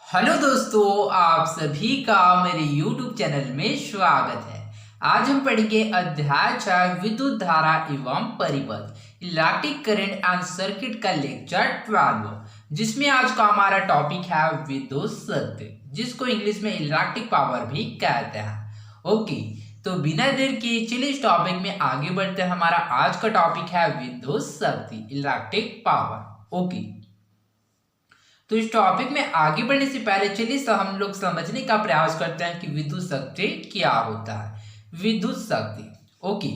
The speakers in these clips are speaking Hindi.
हेलो दोस्तों, आप सभी का मेरे YouTube चैनल में स्वागत है। आज हम पढ़ेंगे अध्याय 4 विद्युत धारा एवं परिपथ इलेक्ट्रिक करंट एंड सर्किट का लेक्चर 12, जिसमें आज का हमारा टॉपिक है विद्युत शक्ति, जिसको इंग्लिश में इलेक्ट्रिक पावर भी कहते हैं। ओके, तो बिना देर के चलिए इस टॉपिक में आगे बढ़ते हैं। हमारा आज का टॉपिक है विद्युत शक्ति इलेक्ट्रिक पावर। ओके, तो इस टॉपिक में आगे बढ़ने से पहले चलिए हम लोग समझने का प्रयास करते हैं कि विद्युत शक्ति क्या होता है। विद्युत शक्ति, ओके,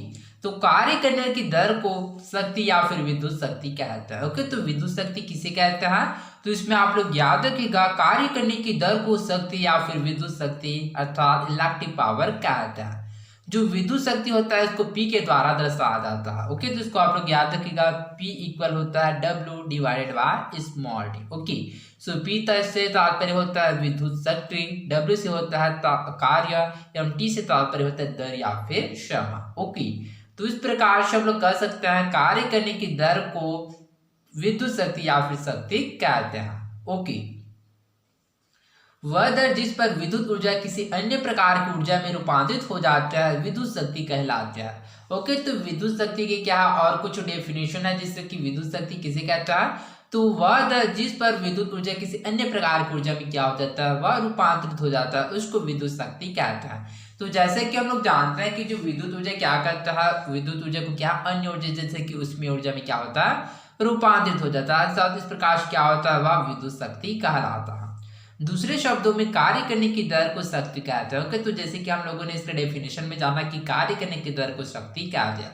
तो कार्य करने की दर को शक्ति या फिर विद्युत शक्ति कहते हैं। ओके, तो विद्युत शक्ति किसे कहते हैं, तो इसमें आप लोग याद रखिएगा, कार्य करने की दर को शक्ति या फिर विद्युत शक्ति अर्थात इलेक्ट्रिक पावर कहते हैं। जो विद्युत शक्ति होता है इसको P के द्वारा दर्शाया जाता है। ओके, तो इसको आप लोग याद रखिएगा, P इक्वल होता है W divided by small D. Okay, so P से तात्पर्य होता है विद्युत शक्ति, W से होता है कार्य, एवं T से तात्पर्य होता है दर या फिर समय। ओके, तो इस प्रकार से हम लोग कह सकते हैं कार्य करने की दर को विद्युत शक्ति या फिर शक्ति कहते हैं। ओके, वह दर जिस पर विद्युत ऊर्जा किसी अन्य प्रकार की ऊर्जा में रूपांतरित हो जाता है विद्युत शक्ति कहलाता है। ओके, तो विद्युत शक्ति के क्या और कुछ डेफिनेशन है जिससे कि विद्युत शक्ति किसे कहता है, तो वह दर जिस पर विद्युत ऊर्जा किसी अन्य प्रकार की ऊर्जा में क्या हो जाता है, वह रूपांतरित हो जाता है, उसको विद्युत शक्ति कहता है। तो जैसे कि हम लोग जानते हैं कि जो विद्युत ऊर्जा क्या करता है, विद्युत ऊर्जा को क्या अन्य ऊर्जा जैसे कि उसमें ऊर्जा में क्या होता है, रूपांतरित हो जाता है। साथ इस प्रकार से क्या होता है, वह विद्युत शक्ति कहलाता है। दूसरे शब्दों में कार्य करने की दर को शक्ति कहते हैं। ओके, तो जैसे कि हम लोगों ने इसके डेफिनेशन में जाना कि कार्य करने की दर को शक्ति कहा गया।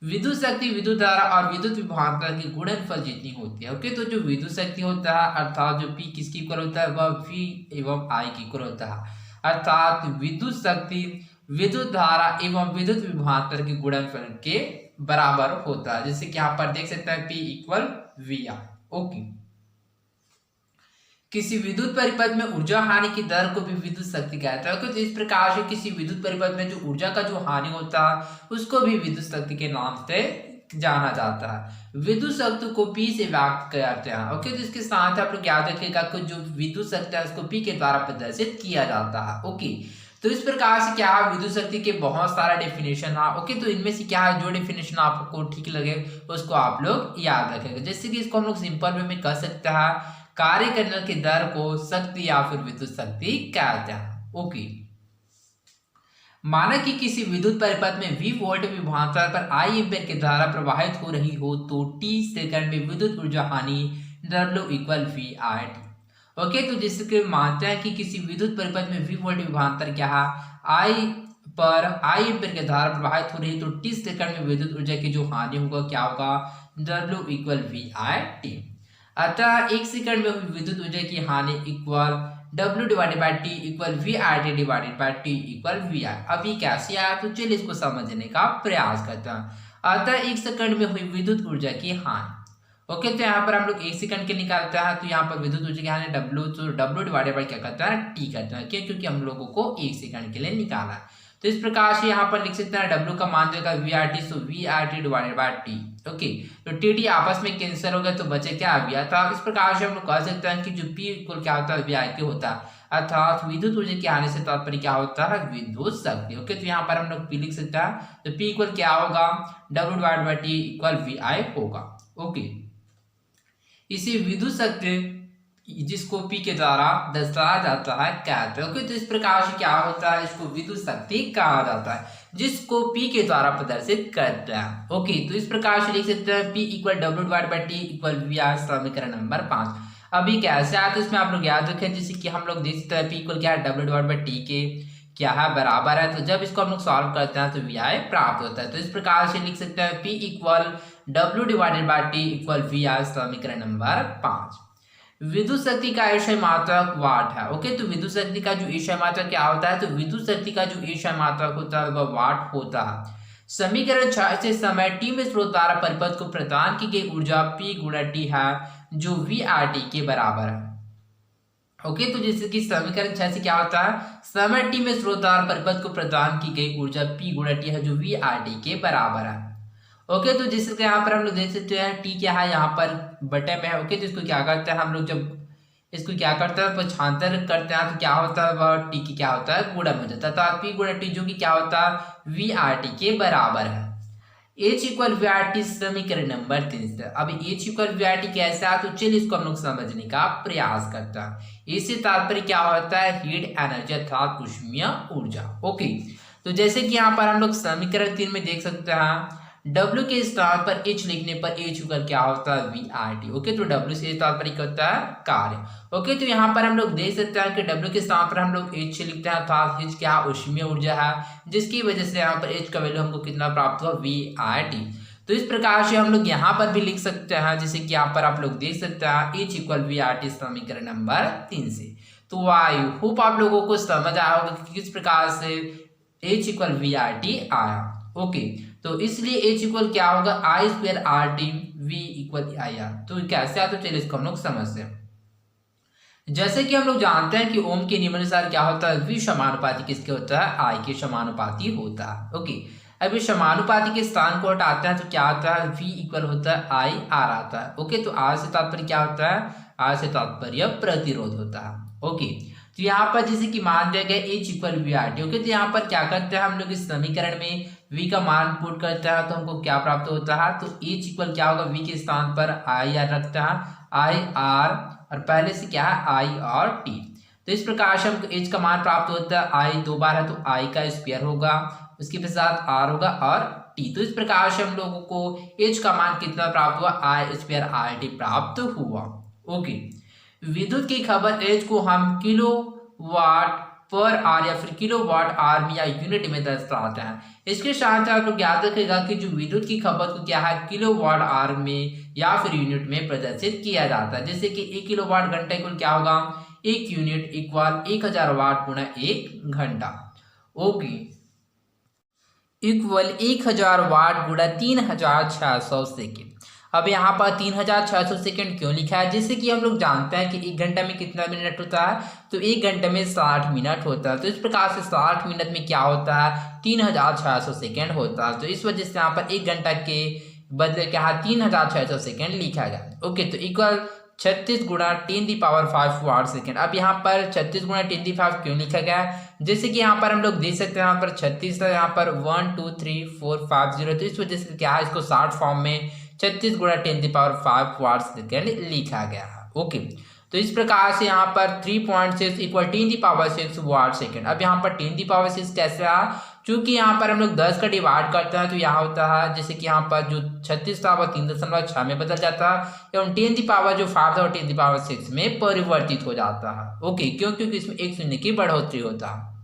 विद्युत शक्ति विद्युत धारा और विद्युत विभवांतर की गुणनफल जितनी होती है। ओके, तो जो विद्युत शक्ति होता है अर्थात जो P किसकी इक्वल होता है, वह V एवं I की इक्वल होता है। अर्थात विद्युत शक्ति विद्युत धारा एवं विद्युत विभवांतर के गुणनफल के बराबर होता है। जैसे कि यहाँ पर देख सकते हैं P इक्वल VI। ओके, किसी विद्युत परिपथ में ऊर्जा हानि की दर को भी विद्युत शक्ति कहता है। तो इस प्रकार से किसी विद्युत परिपथ में जो ऊर्जा का जो हानि होता है उसको भी विद्युत शक्ति के नाम से जाना जाता है। विद्युत शक्ति को P से व्यक्त करते हैं। ओके, तो इसके साथ आप लोग याद रखिएगा कि जो विद्युत शक्ति है उसको P के द्वारा प्रदर्शित किया जाता है। ओके, तो इस प्रकार से क्या है, विद्युत शक्ति के बहुत सारा डेफिनेशन है। ओके, तो इनमें से क्या है, जो डेफिनेशन आपको ठीक लगे उसको आप लोग याद रखेंगे। जैसे कि इसको हम लोग सिंपल वे में कह सकते हैं, कार्य करने की दर को शक्ति या फिर विद्युत शक्ति कहते हैं। ओके, माना कि किसी विद्युत परिपथ में V वोल्ट विभवांतर पर I एम्पीयर की धारा प्रवाहित हो रही हो तो T सेकंड में विद्युत ऊर्जा हानि W इक्वल VIT। ओके, तो जिसके मानते हैं कि किसी विद्युत परिपथ में V वोल्ट विभवांतर क्या है, I एम्पीयर की धारा प्रवाहित हो रही है तो T सेकंड में विद्युत ऊर्जा की जो हानि होगा क्या होगा, W इक्वल VIT। अतः एक सेकंड में हुई विद्युत ऊर्जा की हानि equal W divided by T equal VIT divided by T equal VI। अभी कैसे आया, तो चलिए इसको समझने का प्रयास करते हैं। अतः एक सेकंड में हुई विद्युत ऊर्जा की हानि। ओके, तो यहाँ पर हम लोग एक सेकंड के निकालते हैं, तो यहाँ पर विद्युत ऊर्जा की हानि W, तो W डिवाइडेड बाई क्या करता है, T करता है। क्यों, क्योंकि हम लोगों को एक सेकंड के लिए निकाला है। तो इस प्रकार से यहाँ पर लिख सकते हैं W का मान देगा VIT, so VIT divided by T। Okay, तो TT आपस में कैंसिल हो गया तो बचे क्या, V। तो इस प्रकार से हम लोग कह सकते हैं कि जो P इक्वल क्या होता है, VIT होता है। अर्थात विद्युत ऊर्जा की हानि से तात्पर्य क्या होता है, विद्युत शक्ति। ओके, तो यहाँ पर हम लोग P लिख सकते हैं, तो P इक्वल क्या होगा, W divided by T equal VI होगा। ओके, इसी विद्युत शक्ति जिसको P के द्वारा दर्शाया जाता है कहते हैं। ओके, तो इस प्रकार से क्या होता है, इसको विद्युत शक्ति कहा जाता है, जिसको P के द्वारा प्रदर्शित करते हैं। ओके, तो इस प्रकार से लिख सकते हैं P equal W divide by T equal VI, समीकरण नंबर 5। अभी कैसे आया, तो इसमें आप लोग याद रखें, जैसे कि हम लोग देख सकते हैं P इक्वल क्या है, W डिवाइड बाई T के क्या है बराबर है। तो जब इसको हम लोग सॉल्व करते हैं तो VI प्राप्त होता है। तो इस प्रकार से लिख सकते हैं P equal W divided by T equal VI, समीकरण नंबर 5। विद्युत शक्ति का एसआई मात्रक वाट है। ओके, तो विद्युत शक्ति का जो एसआई मात्रक क्या होता है, तो विद्युत शक्ति का जो एसआई मात्रक होता है वह वाट होता है। समीकरण 6 से समय T में स्रोत द्वारा परिपथ को प्रदान की गई ऊर्जा P गुणा T है, जो VRT के बराबर है। ओके, तो जैसे कि समीकरण 6 से क्या होता है, समय T में स्रोत द्वारा परिपथ को प्रदान की गई ऊर्जा P गुणा T है, जो VRT के बराबर है। ओके, तो जैसे कि यहाँ पर हम लोग देख सकते हैं T क्या है, यहाँ पर बटे में है। ओके, तो इसको क्या करते हैं हम लोग, जब इसको क्या करता है, पक्षांतर करते हैं तो क्या होता है, वह टी की क्या होता है, गुणन हो जाता है। तो पी गुणा टी जो कि क्या होता है, वी आर टी के बराबर है। H equal V R T समीकरण नंबर 3 से। अब H equal V R T कैसा है, तो चलिए इसको हम लोग समझने का प्रयास करता है। इससे तात्पर्य क्या होता है, हीट एनर्जी अर्थात ऊष्मीय ऊर्जा। ओके, तो जैसे कि यहाँ पर हम लोग समीकरण 3 में देख सकते हैं, W के स्थान पर H लिखने पर H इक्वल क्या होता है, वी आर टी। ओके, तो W से तात्पर्य क्या होता है, कार्य। ओके, तो यहाँ पर हम लोग देख सकते हैं कि W के स्थान पर हम लोग H लिखते हैं अर्थात H क्या ऊष्मीय ऊर्जा है, जिसकी वजह से यहाँ पर H का वैल्यू हमको कितना प्राप्त हुआ, वी आर टी। तो इस प्रकार से हम लोग यहाँ पर भी लिख सकते हैं, जैसे कि यहाँ पर आप लोग देख सकते हैं H equal V R T समीकरण नंबर 3 से। तो आई होप आप लोगों को समझ आया होगा कि किस प्रकार से H equal V R T आया। ओके, तो इसलिए H इक्वल क्या होगा, I square R T, V equal I R. तो कैसे आता, चलिए इसको हम लोग समझते हैं। जैसे कि हम लोग जानते हैं कि ओम के नियमानुसार क्या होता है, वी समानुपाती किसके होता है, आई के समानुपाती होता है। ओके, अभी समानुपाती के स्थान को हटाते हैं तो क्या आता है, वी इक्वल होता है आई आर आता है। ओके, तो आर से तात्पर्य क्या होता है, आर से तात्पर्य प्रतिरोध होता है। ओके, तो यहाँ पर जैसे कि मान दिया गया H equal V R T. Okay, तो यहाँ पर क्या करते हैं हम लोग, इस समीकरण में V का मान पुट करते हैं तो हमको क्या प्राप्त होता है, तो H इक्वल क्या होगा, V के स्थान पर आई आर रखते हैं, आई आर और पहले से क्या है, आई और टी। तो इस प्रकार से हमको H का मान प्राप्त होता है, आई दो बार है तो आई का स्क्वायर होगा, उसके पश्चात आर होगा और टी। तो इस प्रकार से हम लोगों को H का मान कितना प्राप्त हुआ, आई स्क्वायर आर टी प्राप्त हुआ। ओके, विद्युत की खपत H को हम किलो वाट पर आर या फिर किलो वाट आर में या यूनिट में दर्शाते हैं। इसके साथ आप लोग याद रखिएगा कि जो विद्युत की खपत को क्या है, किलो वाट आर में या फिर यूनिट में प्रदर्शित किया जाता है। जैसे कि 1 किलो वाट घंटा इक्वल क्या होगा, 1 यूनिट इक्वल 1000 वाट गुणा 1 घंटा। ओके, इक्वल 1000 वाट गुणा 3600 सेकेंड। अब यहाँ पर 3600 सेकेंड क्यों लिखा है, जैसे कि हम लोग जानते हैं कि 1 घंटा में कितना मिनट होता है, तो 1 घंटे में 60 मिनट होता है। तो इस प्रकार से 60 मिनट में क्या होता है, 3600 सेकेंड होता है। तो इस वजह से यहाँ पर 1 घंटा के बदले क्या है, 3600 सेकेंड लिखा गया। ओके, तो इक्वल 36 गुणा 10⁵ वाट सेकेंड। अब यहाँ पर 36 गुणा 10⁵ क्यों लिखा गया है, जैसे कि यहाँ पर हम लोग देख सकते हैं, यहाँ पर 36 है, यहाँ पर 1 2 3 4 5 0। तो इस वजह से क्या है, इसको शॉर्ट फॉर्म में 36 गुणा 10⁵ वाट सेकेंड लिखा गया है। ओके, तो इस प्रकार से यहाँ पर 3.6 इक्वल 10⁶ वाट सेकेंड। अब यहाँ पर 10⁶ कैसे आया, चूंकि यहाँ पर हम लोग 10 का डिवाइड करते हैं तो यहाँ होता है, जैसे कि यहाँ पर जो 36 था वह 3.6 में बदल जाता है एवं 10⁵ जो 5 था वो 10⁶ में परिवर्तित हो जाता है। ओके, क्यों, क्योंकि इसमें 1 शून्य की बढ़ोतरी होता है।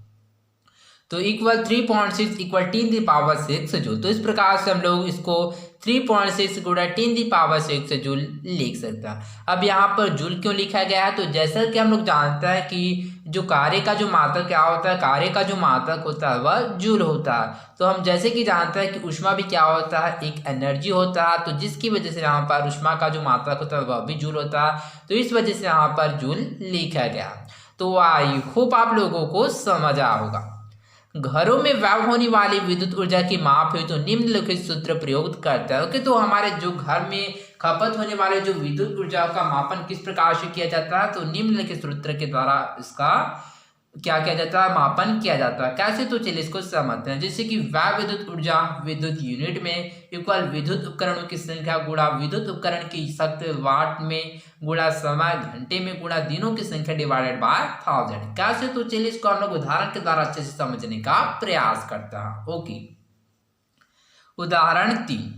तो इक्वल 3.6 इक्वल 10⁶ जूल। तो इस प्रकार से हम लोग इसको 3.6 गुणा 10⁶ जूल लिख सकते हैं। अब यहाँ पर जूल क्यों लिखा गया है, तो जैसा कि हम लोग जानते हैं कि जो कार्य का जो मात्रक क्या होता है, कार्य का जो मात्रक होता है वह जूल होता है। तो हम जैसे कि जानते हैं कि ऊष्मा भी क्या होता है, एक एनर्जी होता है, तो जिसकी वजह से यहाँ पर ऊष्मा का जो मात्रक होता है वह भी जूल होता है। तो इस वजह से यहाँ पर जूल लिखा गया। तो आई होप आप लोगों को समझ आया होगा। घरों में व्यय होने वाली विद्युत ऊर्जा की माप है तो निम्नलिखित सूत्र प्रयोग करता है। ओके, तो हमारे जो घर में खपत होने वाले जो विद्युत ऊर्जा का मापन किस प्रकार से किया जाता है, तो निम्नलिखित सूत्र के द्वारा इसका क्या किया जाता है, मापन किया जाता है। कैसे, तो चलिए इसको समझते हैं। जैसे कि व्यय विद्युत ऊर्जा विद्युत यूनिट में इक्वल विद्युत उपकरणों की संख्या गुणा विद्युत उपकरण की शक्ति वाट में गुणा समय घंटे में गुणा दिनों की संख्या डिवाइडेड बाय 1000। कैसे, तो चलिए इसको हम लोग उदाहरण के द्वारा अच्छे से समझने का प्रयास करता है। ओके, उदाहरण 3।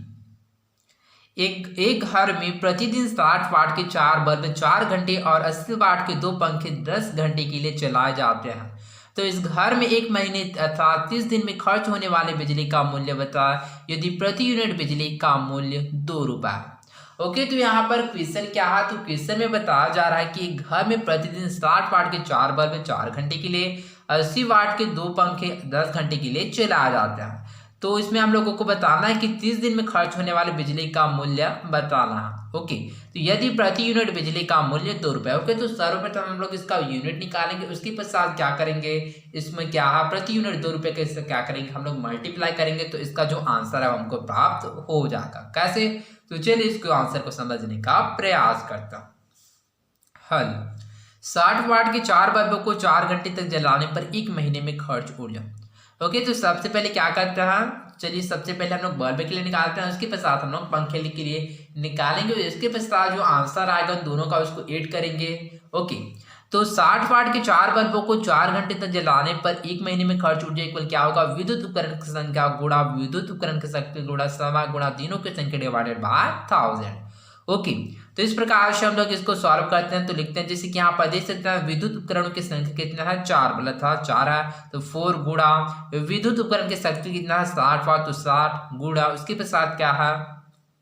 एक घर में प्रतिदिन 60 वाट के 4 बल्ब 4 घंटे और 80 वाट के 2 पंखे 10 घंटे के लिए चलाए जाते हैं। तो इस घर में एक महीने अर्थात 30 दिन में खर्च होने वाले बिजली का मूल्य बताएं यदि प्रति यूनिट बिजली का मूल्य 2 रुपये। ओके, तो यहाँ पर क्वेश्चन क्या है, तो क्वेश्चन में बताया जा रहा है कि एक घर में प्रतिदिन 60 वाट के 4 बल्ब 4 घंटे के लिए, 80 वाट के 2 पंखे 10 घंटे के लिए चलाए जाते हैं। तो इसमें हम लोगों को बताना है कि 30 दिन में खर्च होने वाले बिजली का मूल्य बताना है। ओके, तो यदि प्रति यूनिट बिजली का मूल्य 2 रुपये। ओके, तो सर्वप्रथम हम लोग इसका यूनिट निकालेंगे, उसके पश्चात क्या करेंगे, इसमें क्या है प्रति यूनिट 2 रुपये के क्या करेंगे, हम लोग मल्टीप्लाई करेंगे तो इसका जो आंसर है हमको प्राप्त हो जाएगा। कैसे, तो चलिए इसको आंसर को समझने का प्रयास करता हूं। हल 60 वाट के 4 बल्बों को 4 घंटे तक जलाने पर 1 महीने में खर्च ऊर्जा। ओके, तो सबसे पहले क्या करते हैं, चलिए सबसे पहले हम लोग बल्ब के लिए निकालते हैं, उसके पश्चात हम लोग पंखे के लिए निकालेंगे, इसके पश्चात जो आंसर आएगा उन दोनों का उसको ऐड करेंगे। ओके, तो 60 वाट के 4 बल्बों को 4 घंटे तक जलाने पर 1 महीने में खर्च ऊर्जा इक्वल क्या होगा, विद्युत उपकरण की संख्या गुणा विद्युत उपकरण की शक्ति गुणा समय गुणा दिनों की संख्या डिवाइडेड बाय 1000। ओके, तो इस प्रकार से हम लोग इसको सॉल्व करते हैं, तो लिखते हैं जैसे कि यहाँ पर देख सकते हैं विद्युत उपकरणों की संख्या कितना है, 4, मतलब था 4 है, तो 4 गुणा विद्युत उपकरण की शक्ति कितना है 60 वाट, तो 60 गुणा उसके साथ क्या है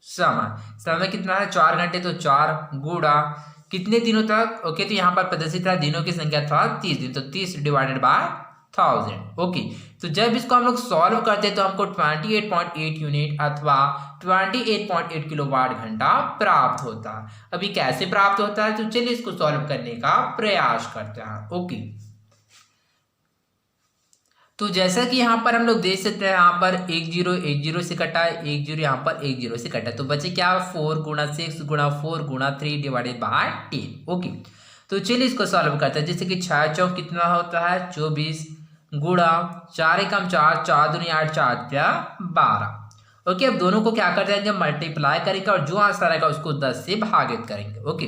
समय कितना है 4 घंटे, तो 4 गुणा कितने दिनों तक। ओके, तो यहाँ पर प्रदर्शित है दिनों की संख्या था 30 दिन, तो 30 डिवाइडेड बाय 1000। ओके, तो जब इसको हम लोग सॉल्व करते हैं तो हमको 28.8 यूनिट अथवा 28.8 किलोवाट घंटा प्राप्त होता है। अभी कैसे प्राप्त होता है, तो चलिए इसको सॉल्व करने का प्रयास करते हैं। ओके, तो जैसा कि यहाँ पर हम लोग देख सकते हैं, यहाँ पर 10 से कटा है, 10 यहाँ पर 10 से कटा है, तो बचे क्या 4 गुणा 6 गुणा 4 गुणा 3 डिवाइडेड बाय 10। ओके, तो चलिए इसको सॉल्व करते हैं, जैसे कि 6 चौक कितना होता है 24 गुणा 4 एकम 4, 4 दूनी 8, 4 12। ओके, अब दोनों को क्या कर देंगे, मल्टीप्लाई करेंगे और जो आंसर आएगा उसको 10 से भागित करेंगे। ओके,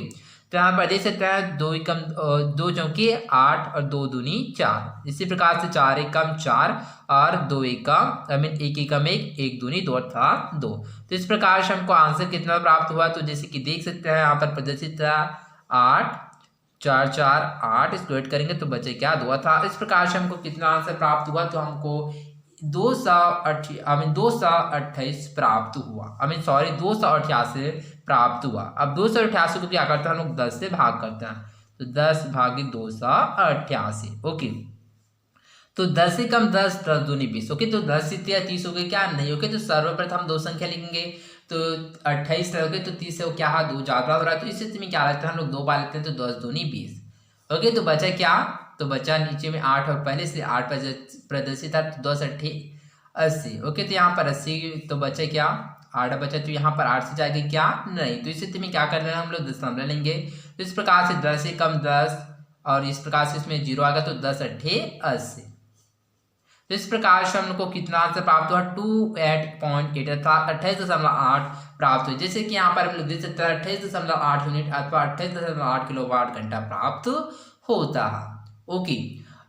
तो यहाँ पर देख सकते हैं 2 चौकी 8 और 2 दूनी 4, इसी प्रकार से 4 एकम 4 और 2 एकम 1 एकम 1, 1 दूनी 2 अर्थात 2। तो इस प्रकार से हमको आंसर कितना प्राप्त हुआ, तो जैसे कि देख सकते हैं यहाँ पर प्रदर्शित है 8 4 4 8, इसको ऐड करेंगे तो बचे क्या 2 था। इस प्रकार से हमको कितना आंसर प्राप्त हुआ, तो हमको 228 प्राप्त हुआ, 288 प्राप्त हुआ। अब 288 को क्या करते हैं हम लोग 10 से भाग करते हैं, तो 10 भागी 288। ओके, तो 10 से कम 10, 10 दूनी 20। ओके, तो 10 से 30 हो गए क्या नहीं। ओके, तो सर्वप्रथम 2 संख्या लिखेंगे, तो 28 रहोगे तो 30 से क्या 2 ज्यादा हो रहा है, तो इस स्थिति में क्या लगता है हम लोग 2 बार लेते हैं, तो 10 दूनी 20। ओके, तो बचा क्या, तो बचा नीचे में 8 और पहले से 8 पर प्रदर्शित था, तो 10 8 80। ओके, तो यहाँ पर 80, तो बचे क्या 8 बचा, तो यहाँ पर 8 से जाएगा क्या नहीं, तो इस स्थिति में क्या करना है हम लोग दशमलव लेंगे, तो इस प्रकार से 10 से कम 10 और इस प्रकार से इसमें 0 आ गया, तो 10 8 80। तो इस प्रकार से हम लोग को कितना आंसर प्राप्त हुआ 28.8 अर्थात 28.8 प्राप्त हुआ। जैसे कि यहाँ पर हम लोग देख सकते हैं 28.8 यूनिट अथवा 28.8 किलोवाट घंटा प्राप्त होता है। ओके,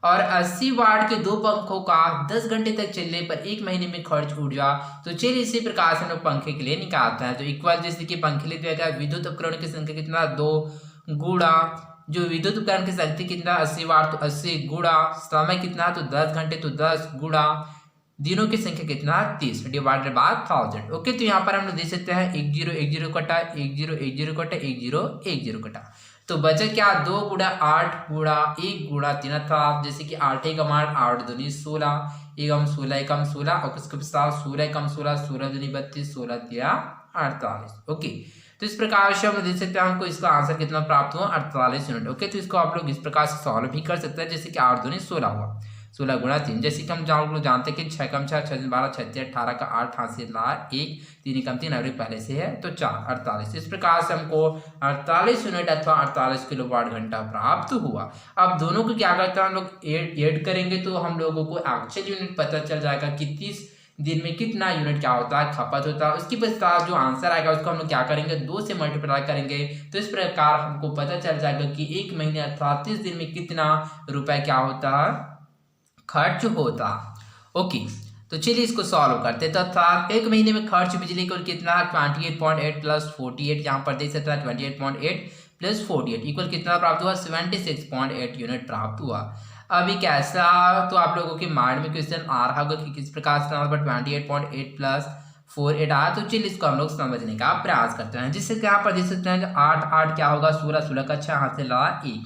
और 80 वाट के 2 पंखों का 10 घंटे तक चलने पर 1 महीने में खर्च ऊर्जा, तो चलिए इसी प्रकार से हम लोग पंखे के लिए निकालते हैं। तो इक्वल जैसे कि पंखे लिए दिया गया विद्युत उपकरण की संख्या कितना 2 गुणा जो विद्युत उपकरण की शक्ति कितना 80 वाट, तो 80 गुणा समय कितना, तो 10 घंटे, तो 10 गुणा दिनों की संख्या कितना 30 डिवाइडेड बाय 1000। ओके, तो यहाँ पर हम लोग देख सकते हैं 10 10 कटा 10 कटा 10 कटा, तो बचा क्या 2 गुणा 8 गुणा 1 गुणा 3 था, जैसे कि 8 एकम 8, 8 दूनी 16, एकम 16 एकम 16 और उसके साथ 16 एकम 16, 16 दूनी 32, 16 तिया 48। ओके, तो इस प्रकार से हम देख सकते हैं हमको इसका आंसर कितना प्राप्त हुआ 48 यूनिट। ओके, तो इसको आप लोग इस प्रकार से सॉल्व भी कर सकते हैं, जैसे कि 8 दूनी 16 हुआ, 16 गुणा 3, जैसे कि हम लोग जानते हैं कि 6 कम 6, 6 12, 6 18 का 8 हासिल 1, 3 कम 3 एवरेज पहले से है, तो 4 48। इस प्रकार से हमको 48 यूनिट अथवा 48 किलोवाट घंटा प्राप्त हुआ। अब दोनों को क्या करते हैं हम लोग ऐड करेंगे, तो हम लोगों को एक्चुअल यूनिट पता चल जाएगा कि 30 दिन में कितना यूनिट क्या होता है खपत होता है। उसके पश्चात जो आंसर आएगा उसको हम लोग क्या करेंगे 2 से मल्टीप्लाई करेंगे, तो इस प्रकार हमको पता चल जाएगा कि 1 महीने अर्थात 30 दिन में कितना रुपए क्या होता है खर्च होता। ओके, तो चलिए इसको सॉल्व करते हैं। तो अर्थात 1 महीने में खर्च बिजली को कितना 28.8 प्लस 48, यहाँ पर देख सकते हैं 28.8 प्लस 48 इक्वल कितना प्राप्त हुआ 76.8 यूनिट प्राप्त हुआ। अभी कैसा, तो आप लोगों के माइंड में क्वेश्चन आ रहा होगा कि किस प्रकार से यहाँ पर 28.8 प्लस 48 आया, तो चलिए इसको हम लोग समझने का प्रयास करते हैं। जिससे यहाँ पर देख सकते हैं 8 8 क्या होगा 16 16 का 6 हाथ से लगा 1।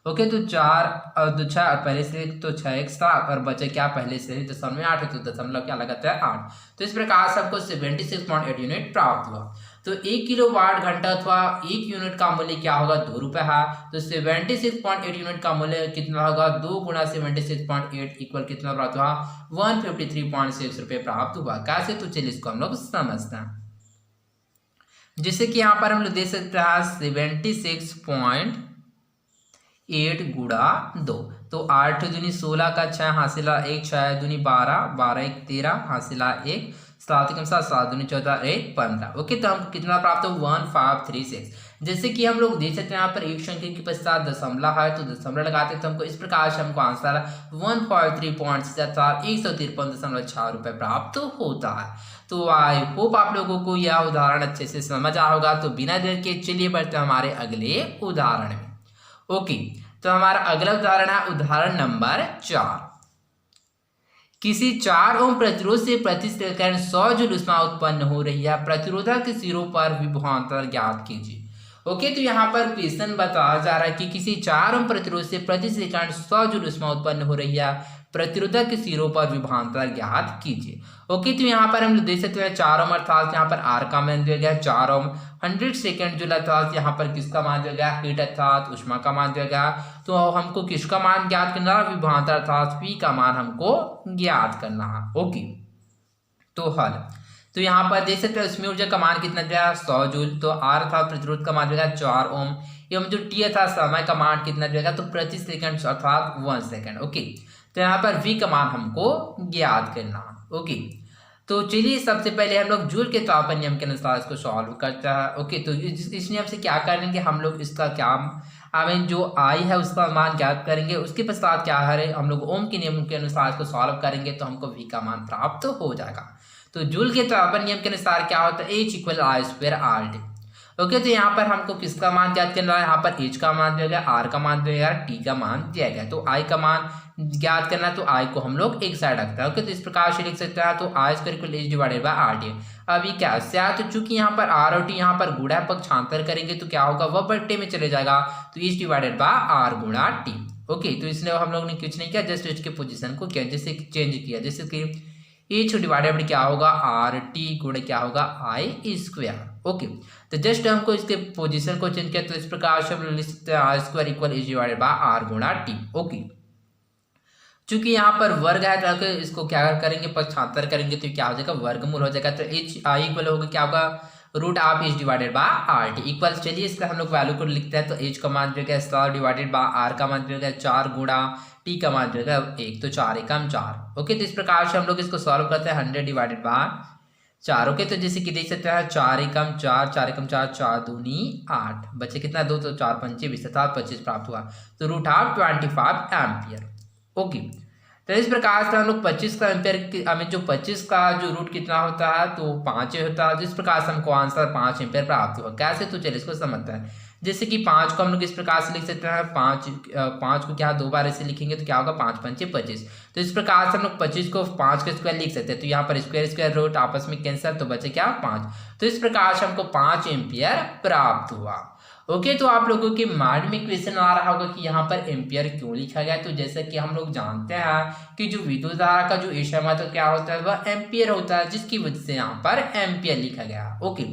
ओके, तो 4 और 2 6 और पहले से तो 6 1 7 और बचे क्या पहले से दशमलव 8 है, तो दशमलव क्या लगाता है 8। तो इस प्रकार से आपको 76.8 यूनिट प्राप्त हुआ। तो 1 किलोवाट घंटा अथवा 1 यूनिट का मूल्य क्या होगा 2 रुपये है, तो 76.8 यूनिट का मूल्य कितना होगा 2 गुणा 76.8 इक्वल कितना प्राप्त हुआ 153.6 रुपये प्राप्त हुआ। कैसे, तो चलिए इसको हम लोग समझते हैं। जैसे कि यहाँ पर हम लोग देख सकते हैं 76.8 8 गुणा 2, तो 8 दूनी 16 का 6 हासिला 1, 6 दूनी 12, 12 1 13 हासिला 1, 7 कम 7, 7 दूनी 14 1 15। ओके, तो हमको कितना प्राप्त हो 1536। जैसे कि हम लोग देख सकते हैं यहाँ पर एक संख्या के पश्चात दशमलव है, तो दशमलव लगाते हैं तो हमको इस प्रकार से हमको आंसर 143.153.6 रुपये प्राप्त होता है। तो आई होप आप लोगों को यह उदाहरण अच्छे से समझ आया होगा। तो बिना देर के चलिए बढ़ते हैं हमारे अगले उदाहरण में। ओके, तो हमारा अगला उदाहरण है उदाहरण नंबर 4। किसी 4 ओम प्रतिरोध से प्रति सेकंड 100 जूल ऊष्मा उत्पन्न हो रही है, प्रतिरोधक के सिरों पर विभवांतर ज्ञात कीजिए। ओके, तो यहाँ पर क्वेश्चन बताया जा रहा है कि किसी 4 ओम प्रतिरोध से प्रति सेकंड 100 जूल ऊष्मा उत्पन्न हो रही है, प्रतिरोधक के सिरों पर विभवांतर ज्ञात कीजिए। ओके, तो यहाँ पर हम लोग देख सकते हैं 4 ओम अर्थात यहाँ पर आर का मान दिया गया 4 ओम, 100 सेकेंड जूल अर्थात यहाँ पर किसका मान दिया गया, हीट अर्थात उष्मा का मान दिया गया। तो हमको किसका मान ज्ञात करना है, विभवांतर अर्थात पी का मान हमको ज्ञात करना है। ओके, तो हल, तो यहाँ पर देख सकते हैं उसमें ऊर्जा का मान कितना दिया 100 जूल, तो आर अर्थात प्रतिरोध का मान दिया 4 ओम, एवं जो टी अर्थात समय का मान कितना दिया तो प्रति सेकंड अर्थात 1 सेकंड। ओके, तो यहाँ पर v का मान हमको ज्ञात करना। ओके, तो चलिए सबसे पहले हम लोग जूल के तापमान नियम के अनुसार इसको सॉल्व करते हैं। ओके, तो इस नियम से क्या करेंगे हम लोग, इसका क्या जो आई है उसका मान ज्ञात करेंगे, उसके पश्चात क्या है हम लोग ओम के नियम के अनुसार इसको सॉल्व करेंगे तो हमको v का मान प्राप्त हो जाएगा। तो जूल के तापमान नियम के अनुसार क्या होता है, H = I² RT। ओके, तो यहाँ पर हमको किसका मान ज्ञात करना है, यहाँ पर H का मान दिया गया, R का मान दिया गया, T का मान दिया गया। तो I का मान ज्ञात करना है तो I को हम लोग एक साइड रखते हैं। ओके, तो इस प्रकार से लिख सकते हैं, तो I² = H/RT। अभी क्या है, तो चूंकि यहाँ पर R और T यहाँ पर गुणा पक्षांतर करेंगे तो क्या होगा, वह बट्टे में चले जाएगा, तो H/R गुणा T। ओके, तो इसलिए हम लोग ने कुछ नहीं किया, जस्ट इसके पोजिशन को किया, जैसे चेंज किया, जैसे कि H/ क्या होगा RT गुणा क्या होगा I²। ओके, तो जस्ट हमको इसके पोजीशन को चेंज किया, तो इस प्रकार से हम लिख सकते हैं I² = H/R गुणा T। ओके, चूंकि यहाँ पर वर्ग है तो इसको क्या करेंगे, पक्षांतर करेंगे तो क्या हो जाएगा, वर्गमूल हो जाएगा। तो HI इक्वल होगा क्या होगा, √H/RT इक्वल। चलिए इसका हम लोग वैल्यू को लिखते हैं, तो H का मान जो है 100/R का मान जो है 4 गुणा T का मान जो है 1, तो 4 × 4। ओके, तो इस प्रकार से हम लोग इसको सॉल्व करते हैं 100/4। ओके, तो जैसे कि देख सकते हैं 4 × 4, 4 × 4, 4 दूनी 8, बचे कितना 2, तो 4 × 5 = 20 अर्थात 25 प्राप्त हुआ, तो √25 एम्पियर। ओके, तो इस प्रकार से हम लोग 25 का एम्पियर हमें जो 25 का जो रूट कितना होता है तो 5 होता है। जिस प्रकार से हमको आंसर 5 एम्पियर प्राप्त हुआ। कैसे, तो चलिए इसको समझते हैं। जैसे कि 5 को हम लोग इस प्रकार से लिख सकते हैं, 5 को क्या 2 बार ऐसे लिखेंगे तो क्या होगा 5 × 5 = 25। तो इस प्रकार से हम लोग 25 को 5 का स्क्वायर लिख सकते हैं, तो यहाँ पर स्क्वायर रूट आपस में कैंसिल, तो बचे क्या 5। तो इस प्रकार से हमको 5 एम्पियर प्राप्त हुआ। ओके, तो आप लोगों के माइंड में क्वेश्चन आ रहा होगा कि यहाँ पर एम्पियर क्यों लिखा गया। तो जैसे कि हम लोग जानते हैं कि जो विद्युत धारा का जो एशा तो क्या होता है वह एम्पियर होता है, जिसकी वजह से यहाँ पर एम्पियर लिखा गया। ओके,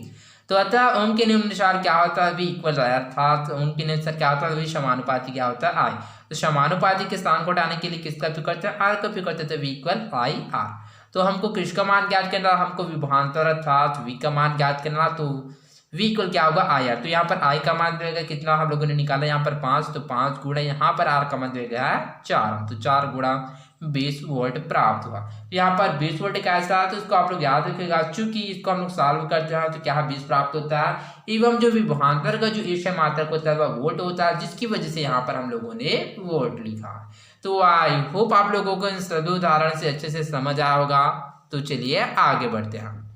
तो अतः ओम के नियम अनुसार क्या होता है, V = I, अर्थात ओम के नियम अनुसार क्या होता है, V समानुपाती क्या होता है I। तो समानुपाती के स्थान को हटाने के लिए किसका उपयोग करते हैं, R का उपयोग करते हैं, तो V = IR। तो हमको किसका मान ज्ञात करना, हमको विभवांतर अर्थात V का मान ज्ञात करना, तो V = क्या होगा IR। तो यहाँ पर I का मान देगा कितना हम लोगों ने निकाला यहाँ पर 5, तो 5 गुणा यहाँ पर R का मान देगा 4, तो 4 गुणा 20 वोल्ट प्राप्त हुआ। तो यहाँ पर 20 वोल्ट कैसा है, तो इसको आप लोग याद रखिएगा, चूंकि इसको हम लोग सॉल्व करते हैं तो क्या 20 प्राप्त होता है, एवं जो विभवांतर का जो एशा मात्रक होता है वह वोल्ट होता है, जिसकी वजह से यहाँ पर हम लोगों ने वोल्ट लिखा। तो आई होप आप लोगों को इन सभी उदाहरण से अच्छे से समझ आया होगा। तो चलिए आगे बढ़ते हैं।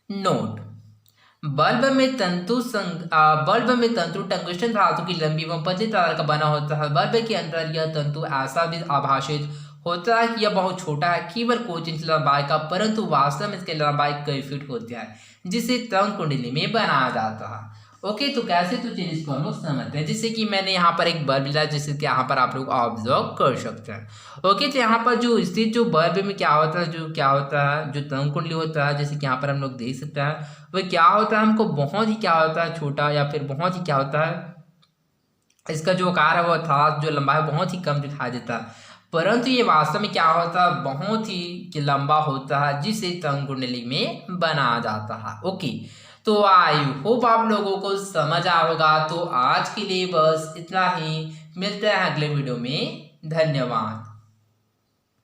नोट, बल्ब में तंतु टंगस्टन धातु की लंबी एवं पतली तार का बना होता है। बल्ब के अंदर यह तंतु ऐसा भी आभासित होता है कि यह बहुत छोटा है, केवल कुछ इंच लंबाई का, परंतु वास्तव में इसकी लंबाई कई फीट होती है, जिसे तंग कुंडली में बनाया जाता है। ओके, तो कैसे, तो चलिए इसको हम लोग समझते हैं। जैसे कि मैंने यहाँ पर एक बल्ब लिया, जैसे कि यहाँ पर आप लोग ऑब्जर्व कर सकते हैं। ओके, तो यहाँ पर जो स्थित जो बल्ब में क्या होता है, जो तंग कुंडली होता है, जैसे कि यहाँ पर हम लोग देख सकते हैं, वह क्या होता है, हमको बहुत ही क्या होता है छोटा, या फिर बहुत ही क्या होता है, इसका जो आकार है वो अर्थात जो लंबाई बहुत ही कम दिखाई देता है, परंतु ये वास्तव में क्या होता है, बहुत ही लंबा होता है, जिसे तंग कुंडली में बनाया जाता है। ओके, तो आई होप आप लोगों को समझ आया होगा। तो आज के लिए बस इतना ही, मिलते हैं अगले वीडियो में। धन्यवाद।